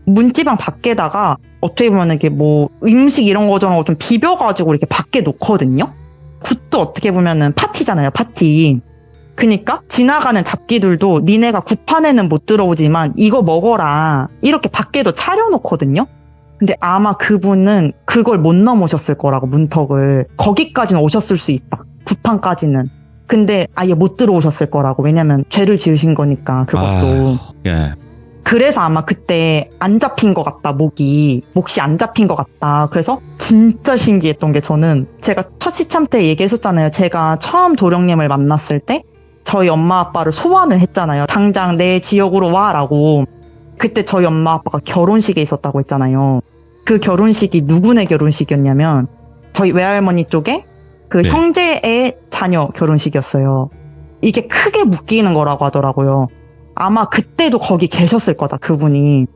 문지방 밖에다가 어떻게 보면 이게 뭐 음식 이런 거저런 좀 비벼가지고 이렇게 밖에 놓거든요. 굿도 어떻게 보면은 파티잖아요. 파티. 그니까 지나가는 잡기들도 니네가 굿판에는 못 들어오지만 이거 먹어라 이렇게 밖에도 차려놓거든요. 근데 아마 그분은 그걸 못 넘으셨을 거라고 문턱을. 거기까지는 오셨을 수 있다. 굿판까지는. 근데 아예 못 들어오셨을 거라고. 왜냐면 죄를 지으신 거니까 그것도. 예. 그래서 아마 그때 안 잡힌 것 같다, 몫이 안 잡힌 것 같다. 그래서 진짜 신기했던 게 저는 제가 첫 시참 때 얘기했었잖아요. 제가 처음 도령님을 만났을 때 저희 엄마 아빠를 소환을 했잖아요. 당장 내 지역으로 와라고. 그때 저희 엄마 아빠가 결혼식에 있었다고 했잖아요. 그 결혼식이 누구네 결혼식이었냐면 저희 외할머니 쪽에 그 네. 형제의 자녀 결혼식이었어요. 이게 크게 묶이는 거라고 하더라고요. 아마 그때도 거기 계셨을 거다, 그분이.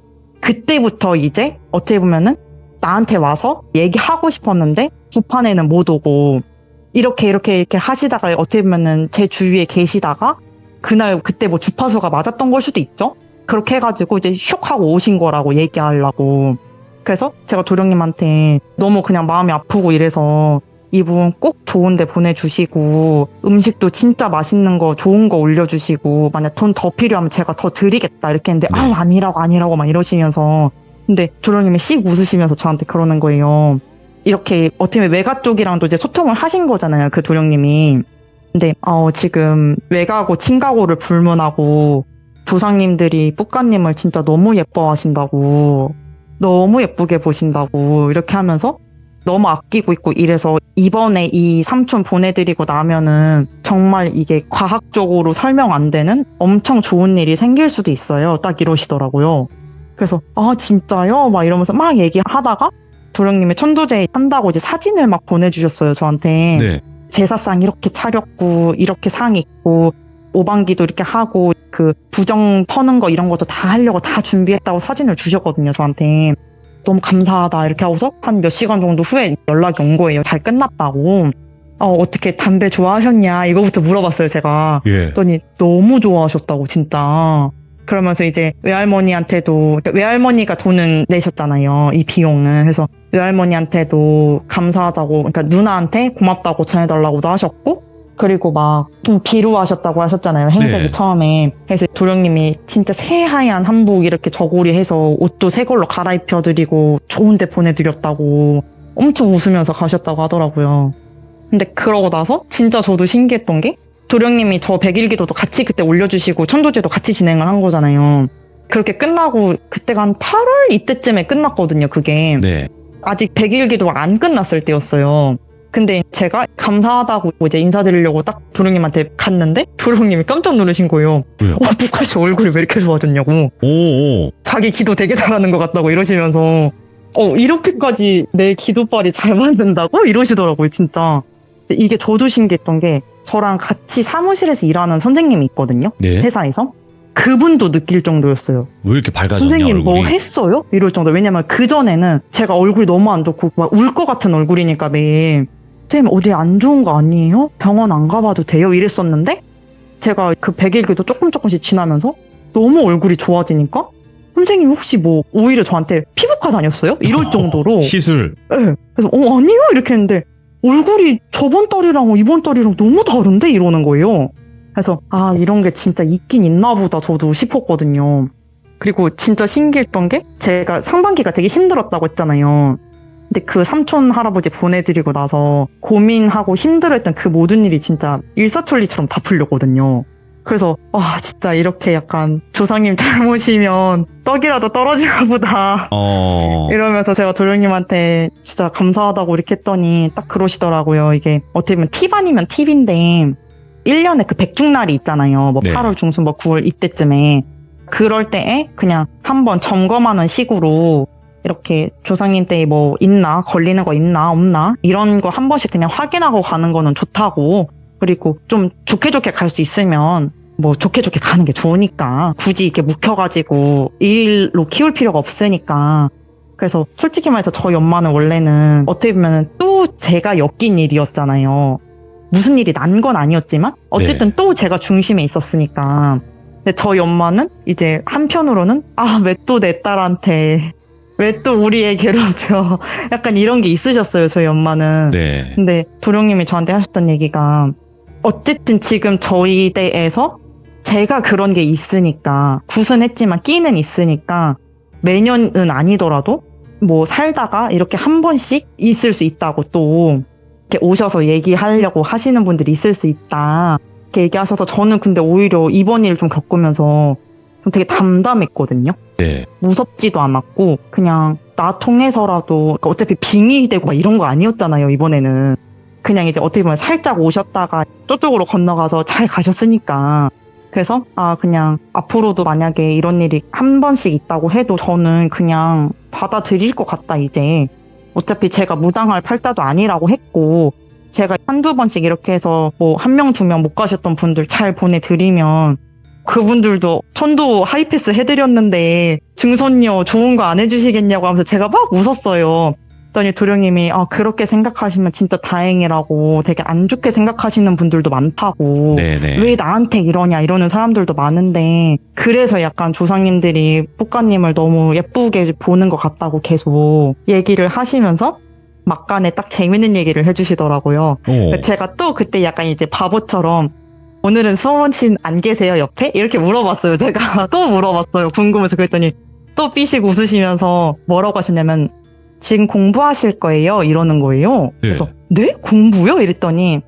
그때부터 이제 어떻게 보면은 나한테 와서 얘기하고 싶었는데 주판에는 못 오고 이렇게 하시다가 어떻게 보면은 제 주위에 계시다가 그날 그때 뭐 주파수가 맞았던 걸 수도 있죠? 그렇게 해가지고 이제 슉 하고 오신 거라고 얘기하려고. 그래서 제가 도령님한테 너무 그냥 마음이 아프고 이래서 이분 꼭 좋은 데 보내주시고 음식도 진짜 맛있는 거 좋은 거 올려주시고 만약 돈 더 필요하면 제가 더 드리겠다 이렇게 했는데 네. 아니라고 막 이러시면서 근데 도령님이 씩 웃으시면서 저한테 그러는 거예요. 이렇게 어떻게 보면 외가 쪽이랑도 이제 소통을 하신 거잖아요, 그 도령님이. 근데 지금 외가고 친가고를 불문하고 조상님들이 뿌까님을 진짜 너무 예뻐하신다고, 너무 예쁘게 보신다고 이렇게 하면서 너무 아끼고 있고 이래서 이번에 이 삼촌 보내드리고 나면은 정말 이게 과학적으로 설명 안 되는 엄청 좋은 일이 생길 수도 있어요. 딱 이러시더라고요. 그래서 진짜요? 막 이러면서 막 얘기하다가 도령님이 천도제 한다고 이제 사진을 막 보내주셨어요, 저한테. 네. 제사상 이렇게 차렸고 이렇게 상 있고 오방기도 이렇게 하고 그 부정 퍼는 거 이런 것도 다 하려고 다 준비했다고 사진을 주셨거든요, 저한테. 너무 감사하다 이렇게 하고서 한 몇 시간 정도 후에 연락이 온 거예요. 잘 끝났다고. 어떻게 담배 좋아하셨냐 이거부터 물어봤어요, 제가. 예. 그랬더니 너무 좋아하셨다고 진짜. 그러면서 이제 외할머니한테도, 외할머니가 돈은 내셨잖아요, 이 비용은. 그래서 외할머니한테도 감사하다고, 그러니까 누나한테 고맙다고 전해달라고도 하셨고, 그리고 막 좀 비루하셨다고 하셨잖아요, 행색이. 네. 처음에. 그래서 도령님이 진짜 새하얀 한복 이렇게 저고리 해서 옷도 새 걸로 갈아입혀드리고 좋은 데 보내드렸다고 엄청 웃으면서 가셨다고 하더라고요. 근데 그러고 나서 진짜 저도 신기했던 게 도령님이 저 백일기도도 같이 그때 올려주시고 천도제도 같이 진행을 한 거잖아요. 그렇게 끝나고 그때가 한 8월 이때쯤에 끝났거든요, 그게. 네. 아직 백일기도가 안 끝났을 때였어요. 근데 제가 감사하다고 이제 인사드리려고 딱 도령님한테 갔는데 도령님이 깜짝 놀라신 거예요. 왜요? 북한씨 얼굴이 왜 이렇게 좋아졌냐고. 오. 자기 기도 되게 잘하는 것 같다고 이러시면서 이렇게까지 내 기도빨이 잘 맞는다고? 이러시더라고요, 진짜. 이게 저도 신기했던 게 저랑 같이 사무실에서 일하는 선생님이 있거든요. 네. 회사에서. 그분도 느낄 정도였어요. 왜 이렇게 밝아졌냐, 선생님 얼굴이? 뭐 했어요? 이럴 정도. 왜냐면 그전에는 제가 얼굴이 너무 안 좋고 막 울 것 같은 얼굴이니까 매일 선생님 어디 안 좋은 거 아니에요? 병원 안 가봐도 돼요? 이랬었는데 제가 그 100일기도 조금씩 지나면서 너무 얼굴이 좋아지니까 선생님 혹시 뭐 오히려 저한테 피부과 다녔어요? 이럴 정도로. 시술. 네. 그래서 아니요? 이렇게 했는데 얼굴이 저번 달이랑 이번 달이랑 너무 다른데? 이러는 거예요. 그래서 이런 게 진짜 있긴 있나 보다 저도 싶었거든요. 그리고 진짜 신기했던 게 제가 상반기가 되게 힘들었다고 했잖아요. 근데 그 삼촌 할아버지 보내드리고 나서 고민하고 힘들어했던 그 모든 일이 진짜 일사천리처럼 다 풀렸거든요. 그래서 진짜 이렇게 약간 조상님 잘못이면 떡이라도 떨어지나 보다 이러면서 제가 도령님한테 진짜 감사하다고 이렇게 했더니 딱 그러시더라고요. 이게 어떻게 보면 팁 아니면 팁인데 1년에 그 백중날이 있잖아요. 뭐 네. 8월 중순 뭐 9월 이때쯤에. 그럴 때에 그냥 한번 점검하는 식으로 이렇게 조상님 때 뭐 있나, 걸리는 거 있나, 없나 이런 거 한 번씩 그냥 확인하고 가는 거는 좋다고. 그리고 좀 좋게 갈 수 있으면 뭐 좋게 가는 게 좋으니까 굳이 이렇게 묵혀가지고 일로 키울 필요가 없으니까. 그래서 솔직히 말해서 저희 엄마는 원래는 어떻게 보면 또 제가 엮인 일이었잖아요. 무슨 일이 난 건 아니었지만 어쨌든 또 제가 중심에 있었으니까. 근데 저희 엄마는 이제 한편으로는 왜 또 내 딸한테 왜 또 우리 애 괴롭혀 약간 이런 게 있으셨어요, 저희 엄마는. 네. 근데 도령님이 저한테 하셨던 얘기가 어쨌든 지금 저희 때에서 제가 그런 게 있으니까 굿은 했지만 끼는 있으니까 매년은 아니더라도 뭐 살다가 이렇게 한 번씩 있을 수 있다고 또 이렇게 오셔서 얘기하려고 하시는 분들이 있을 수 있다. 그렇게 얘기하셔서 저는 근데 오히려 이번 일 좀 겪으면서 좀 되게 담담했거든요. 네. 무섭지도 않았고 그냥 나 통해서라도 그러니까 어차피 빙의되고 막 이런 거 아니었잖아요. 이번에는 그냥 이제 어떻게 보면 살짝 오셨다가 저쪽으로 건너가서 잘 가셨으니까 그래서 그냥 앞으로도 만약에 이런 일이 한 번씩 있다고 해도 저는 그냥 받아들일 것 같다. 이제 어차피 제가 무당할 팔자도 아니라고 했고 제가 한두 번씩 이렇게 해서 뭐 한 명, 두 명 못 가셨던 분들 잘 보내드리면 그분들도 천도 하이패스 해드렸는데 증손녀 좋은 거 안 해주시겠냐고 하면서 제가 막 웃었어요. 그랬더니 도령님이 그렇게 생각하시면 진짜 다행이라고 되게 안 좋게 생각하시는 분들도 많다고 네네. 왜 나한테 이러냐 이러는 사람들도 많은데 그래서 약간 조상님들이 뿌까님을 너무 예쁘게 보는 것 같다고 계속 얘기를 하시면서 막간에 딱 재밌는 얘기를 해주시더라고요. 오. 제가 또 그때 약간 이제 바보처럼 오늘은 수험신 안 계세요 옆에? 이렇게 물어봤어요. 제가 또 물어봤어요. 궁금해서. 그랬더니 또 삐씩 웃으시면서 뭐라고 하시냐면 지금 공부하실 거예요? 이러는 거예요. 그래서 네? 공부요? 이랬더니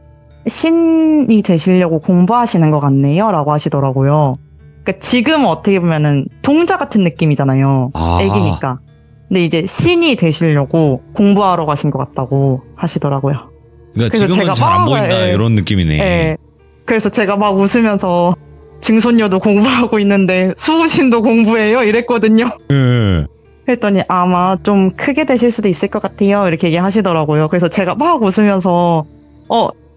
신이 되시려고 공부하시는 것 같네요 라고 하시더라고요. 그러니까 지금은 어떻게 보면은 동자 같은 느낌이잖아요. 애기니까. 근데 이제 신이 되시려고 공부하러 가신 것 같다고 하시더라고요. 그러니까 그래서 지금은 제가 잘 안 보인다 이런 느낌이네. 네. 그래서 제가 막 웃으면서 증손녀도 공부하고 있는데 수우신도 공부해요? 이랬거든요. 네. 그랬더니 아마 좀 크게 되실 수도 있을 것 같아요. 이렇게 얘기하시더라고요. 그래서 제가 막 웃으면서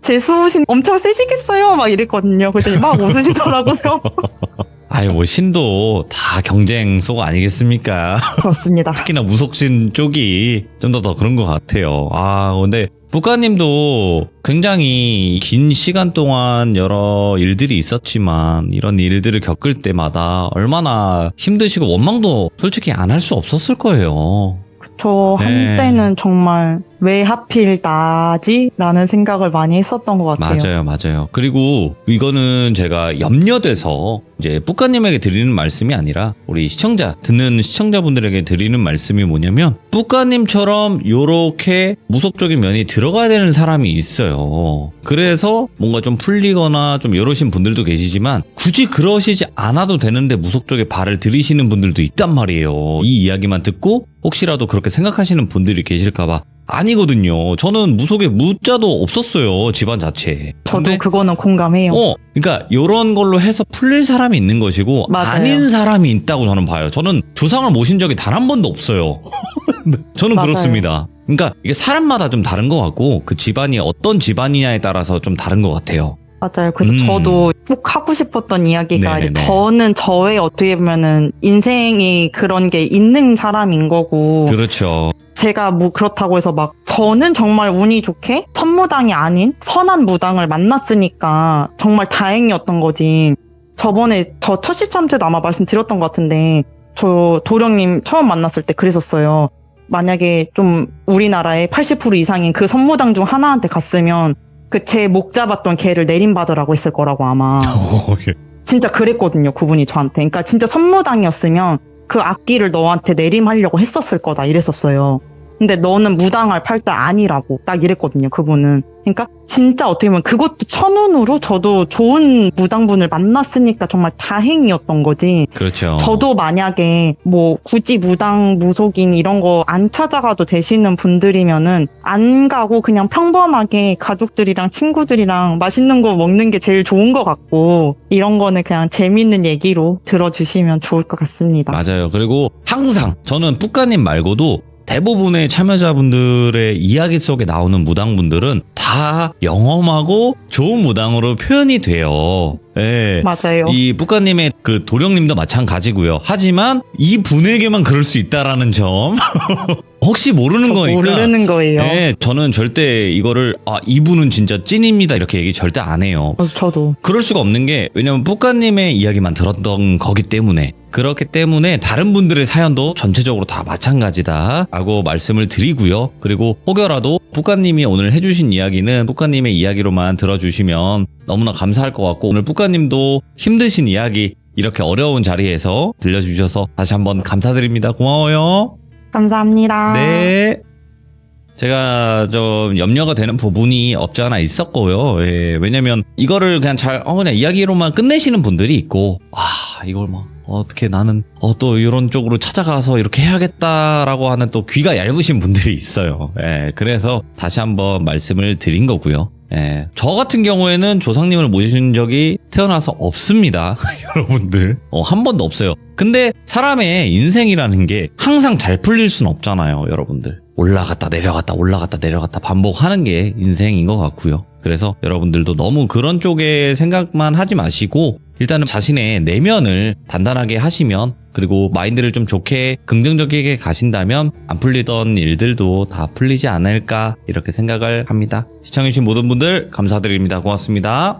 제 수우신 엄청 세시겠어요? 막 이랬거든요. 그랬더니 막 웃으시더라고요. 아유, 뭐 신도 다 경쟁 속 아니겠습니까? 그렇습니다. 특히나 무속신 쪽이 좀 더 그런 것 같아요. 근데 뿌까님도 굉장히 긴 시간 동안 여러 일들이 있었지만 이런 일들을 겪을 때마다 얼마나 힘드시고 원망도 솔직히 안 할 수 없었을 거예요. 저 한때는 정말 왜 하필 나지? 라는 생각을 많이 했었던 것 같아요. 맞아요. 그리고 이거는 제가 염려돼서 이제 뿌까님에게 드리는 말씀이 아니라 우리 듣는 시청자분들에게 드리는 말씀이 뭐냐면 뿌까님처럼 요렇게 무속적인 면이 들어가야 되는 사람이 있어요. 그래서 뭔가 좀 풀리거나 좀 요러신 분들도 계시지만 굳이 그러시지 않아도 되는데 무속 쪽에 발을 들이시는 분들도 있단 말이에요. 이 이야기만 듣고 혹시라도 그렇게 생각하시는 분들이 계실까봐 아니거든요. 저는 무속에 무자도 없었어요. 집안 자체에. 저도 그거는 공감해요. 그러니까 이런 걸로 해서 풀릴 사람이 있는 것이고 맞아요. 아닌 사람이 있다고 저는 봐요. 저는 조상을 모신 적이 단 한 번도 없어요. 저는 맞아요. 그렇습니다. 그러니까 이게 사람마다 좀 다른 것 같고 그 집안이 어떤 집안이냐에 따라서 좀 다른 것 같아요. 맞아요. 그래서 저도 꼭 하고 싶었던 이야기가 이제 네네네. 저는 저의 어떻게 보면은 인생이 그런 게 있는 사람인 거고 그렇죠. 제가 뭐 그렇다고 해서 막 저는 정말 운이 좋게 선무당이 아닌 선한 무당을 만났으니까 정말 다행이었던 거지. 저번에 저 첫 시참 때도 아마 말씀드렸던 것 같은데 저 도령님 처음 만났을 때 그랬었어요. 만약에 좀 우리나라의 80% 이상인 그 선무당 중 하나한테 갔으면 그 제 목 잡았던 개를 내림받으라고 했을 거라고 아마. 진짜 그랬거든요. 그분이 저한테. 그러니까 진짜 선무당이었으면 그 악기를 너한테 내림하려고 했었을 거다 이랬었어요. 근데 너는 무당할 팔자 아니라고 딱 이랬거든요. 그분은. 그러니까 진짜 어떻게 보면 그것도 천운으로 저도 좋은 무당분을 만났으니까 정말 다행이었던 거지. 그렇죠. 저도 만약에 뭐 굳이 무당, 무속인 이런 거 안 찾아가도 되시는 분들이면은 안 가고 그냥 평범하게 가족들이랑 친구들이랑 맛있는 거 먹는 게 제일 좋은 것 같고 이런 거는 그냥 재밌는 얘기로 들어주시면 좋을 것 같습니다. 맞아요. 그리고 항상 저는 뿌까님 말고도 대부분의 참여자분들의 이야기 속에 나오는 무당분들은 다 영험하고 좋은 무당으로 표현이 돼요. 예. 맞아요. 이 뿌까님의 그 도령님도 마찬가지고요. 하지만 이 분에게만 그럴 수 있다라는 점 혹시 모르는 거니까. 모르는 거예요. 예, 저는 절대 이거를 이분은 진짜 찐입니다 이렇게 얘기 절대 안 해요. 저도. 그럴 수가 없는 게 왜냐면 뿌까님의 이야기만 들었던 거기 때문에 그렇기 때문에 다른 분들의 사연도 전체적으로 다 마찬가지다라고 말씀을 드리고요. 그리고 혹여라도 뿌까님이 오늘 해주신 이야기는 뿌까님의 이야기로만 들어주시면 너무나 감사할 것 같고 오늘 뿌까님도 힘드신 이야기 이렇게 어려운 자리에서 들려주셔서 다시 한번 감사드립니다. 고마워요. 감사합니다. 네. 제가 좀 염려가 되는 부분이 없지 않아 있었고요. 예, 왜냐면 이거를 그냥 그냥 이야기로만 끝내시는 분들이 있고, 이걸 막 어떻게 나는 또 이런 쪽으로 찾아가서 이렇게 해야겠다라고 하는 또 귀가 얇으신 분들이 있어요. 예, 그래서 다시 한번 말씀을 드린 거고요. 예, 저 같은 경우에는 조상님을 모신 적이 태어나서 없습니다. 여러분들. 한 번도 없어요. 근데 사람의 인생이라는 게 항상 잘 풀릴 순 없잖아요, 여러분들. 올라갔다 내려갔다 올라갔다 내려갔다 반복하는 게 인생인 것 같고요. 그래서 여러분들도 너무 그런 쪽에 생각만 하지 마시고 일단은 자신의 내면을 단단하게 하시면, 그리고 마인드를 좀 좋게 긍정적이게 가신다면 안 풀리던 일들도 다 풀리지 않을까 이렇게 생각을 합니다. 시청해주신 모든 분들 감사드립니다. 고맙습니다.